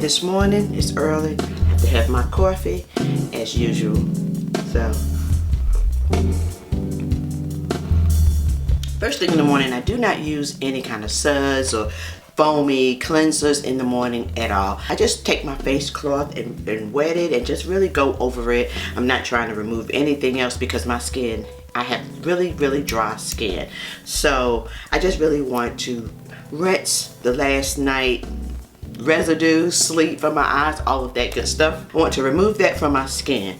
This morning, it's early. I have to have my coffee as usual. So, first thing in the morning, I do not use any kind of suds or foamy cleansers in the morning at all. I just take my face cloth and wet it and just really go over it. I'm not trying to remove anything else because my skin, I have really dry skin. So I just really want to rinse the last night residue, sleep from my eyes, all of that good stuff. I want to remove that from my skin.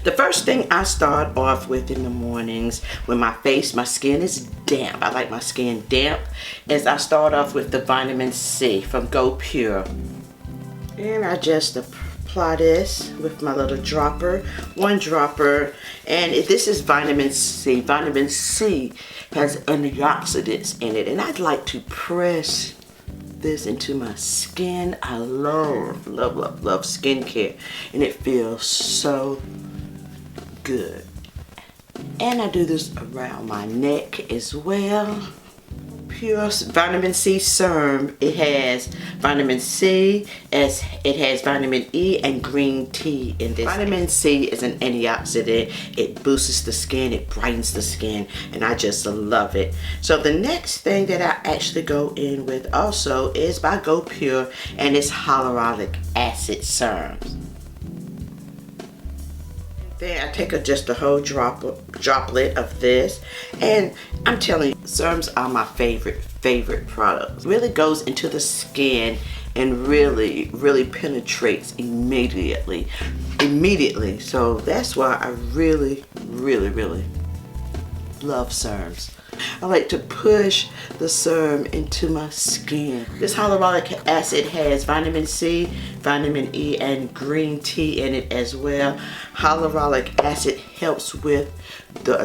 The first thing I start off with in the mornings when my skin is damp, I like my skin damp, is I start off with the vitamin C from Go Pure. And I just apply this with my little dropper, one dropper, and this is vitamin C. Vitamin C has antioxidants in it, and I'd like to press this into my skin. I love skincare, and it feels so good. And I do this around my neck as well. Pure vitamin C serum. It has vitamin C, it has vitamin E and green tea in this. Vitamin C is an antioxidant. It boosts the skin, it brightens the skin, and I just love it. So the next thing that I actually go in with also is by Go Pure, and it's hyaluronic acid serums. Then I take just a whole droplet of this, and I'm telling you, serums are my favorite product. It really goes into the skin and really penetrates immediately. So that's why I really love serums. I like to push the serum into my skin. This hyaluronic acid has vitamin C, vitamin E, and green tea in it as well. Hyaluronic acid helps with the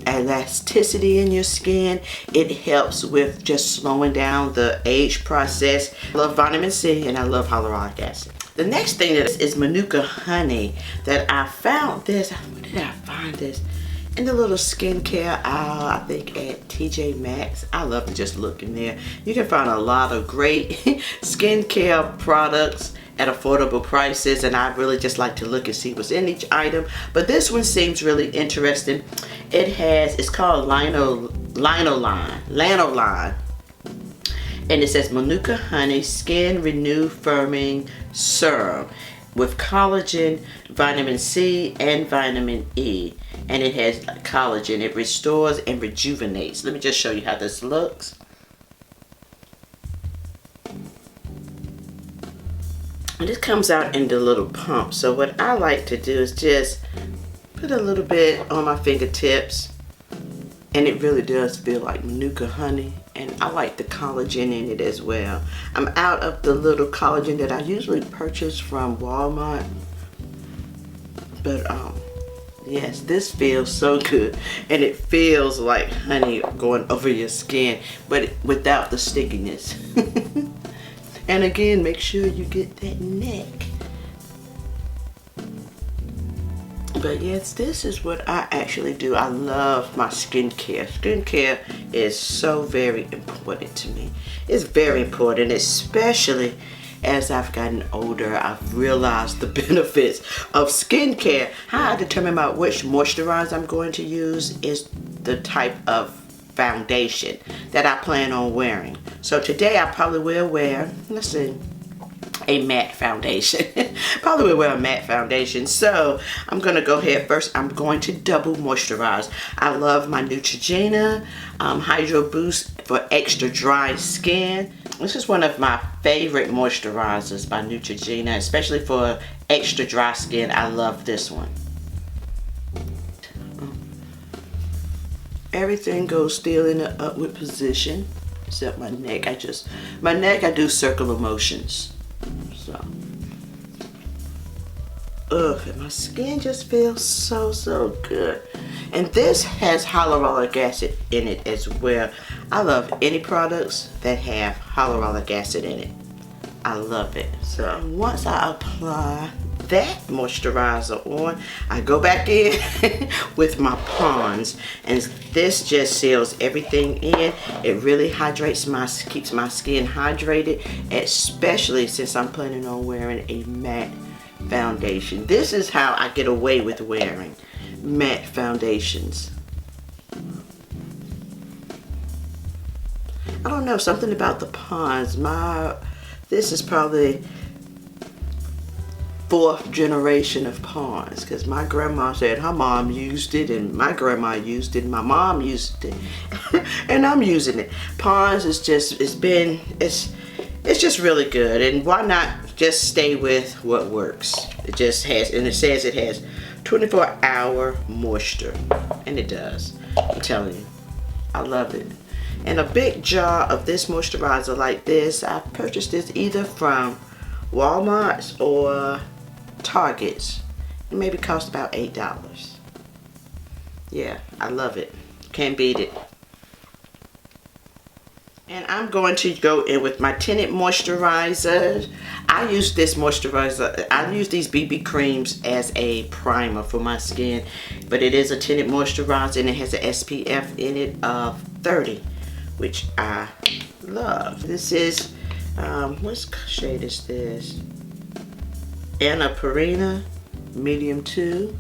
elasticity in your skin. It helps with just slowing down the age process. I love vitamin C and I love hyaluronic acid. The next thing is Manuka honey that I found this. Where did I find this? In the little skincare aisle, I think at TJ Maxx. I love to just look in there. You can find a lot of great skincare products at affordable prices, and I really just like to look and see what's in each item. But this one seems really interesting. It's called Lanolin. And it says Manuka Honey Skin Renew Firming Serum with collagen, vitamin C, and vitamin E. And it has collagen. It restores and rejuvenates. Let me just show you how this looks. And this comes out in the little pump. So what I like to do is just put a little bit on my fingertips. And it really does feel like Manuka honey. And I like the collagen in it as well. I'm out of the little collagen that I usually purchase from Walmart. But yes, this feels so good, and it feels like honey going over your skin, but without the stickiness. And again, make sure you get that neck. But yes, this is what I actually do. I love my skincare. Skincare is so very important to me. It's very important, especially as I've gotten older. I've realized the benefits of skincare. How I determine which moisturizer I'm going to use is the type of foundation that I plan on wearing. So today I probably will wear, let's see, a matte foundation. Probably will wear a matte foundation. So I'm gonna go ahead first. I'm going to double moisturize. I love my NeeCJae Hydro Boost for extra dry skin. This is one of my favorite moisturizers by NeeCJae, especially for extra dry skin. I love this one. Everything goes still in an upward position except my neck. I do circular motions. So Ugh, and my skin just feels so good. And this has hyaluronic acid in it as well. I love any products that have hyaluronic acid in it. I love it. So once I apply that moisturizer on, I go back in with my Pond's, and this just seals everything in. It really hydrates keeps my skin hydrated, especially since I'm planning on wearing a matte foundation. This is how I get away with wearing matte foundations. I don't know, something about the Pond's. This is probably 4th generation of Pond's, because my grandma said her mom used it, and my grandma used it, and my mom used it, and I'm using it. Pond's is just, it's just really good, and why not just stay with what works? It just has, and it says it has 24-hour moisture, and it does. I'm telling you, I love it. And a big jar of this moisturizer like this, I purchased this either from Walmart's or Target's. It maybe cost about $8. Yeah, I love it. Can't beat it. And I'm going to go in with my tinted moisturizer. I use this moisturizer, I use these BB creams as a primer for my skin, but it is a tinted moisturizer and it has an SPF in it of 30, which I love. This is, what shade is this? Anna Perina, medium 2.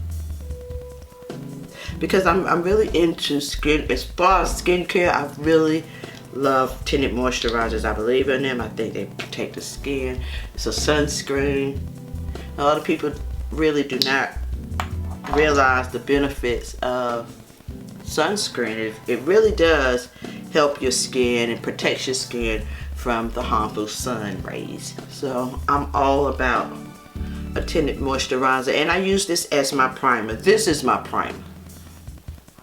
Because I'm really into skin, as far as skincare, I really love tinted moisturizers. I believe in them. I think they protect the skin. It's a sunscreen. A lot of people really do not realize the benefits of sunscreen. It really does help your skin and protects your skin from the harmful sun rays. So I'm all about a tinted moisturizer, and I use this as my primer. This is my primer.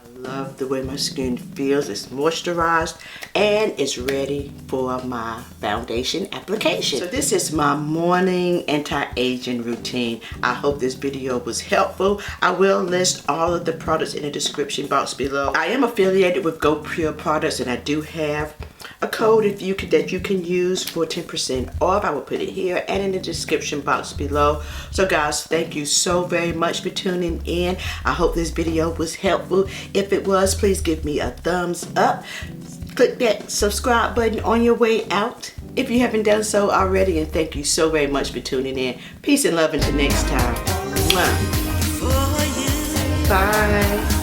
I love the way my skin feels. It's moisturized and it's ready for my foundation application. So this is my morning anti-aging routine. I hope this video was helpful. I will list all of the products in the description box below. I am affiliated with Go Pure products, and I do have a code that you can use for 10% off. I will put it here and in the description box below. So guys, thank you so very much for tuning in. I hope this video was helpful. If it was, please give me a thumbs up. Click that subscribe button on your way out if you haven't done so already, and thank you so very much for tuning in. Peace and love until next time. Mwah. Bye.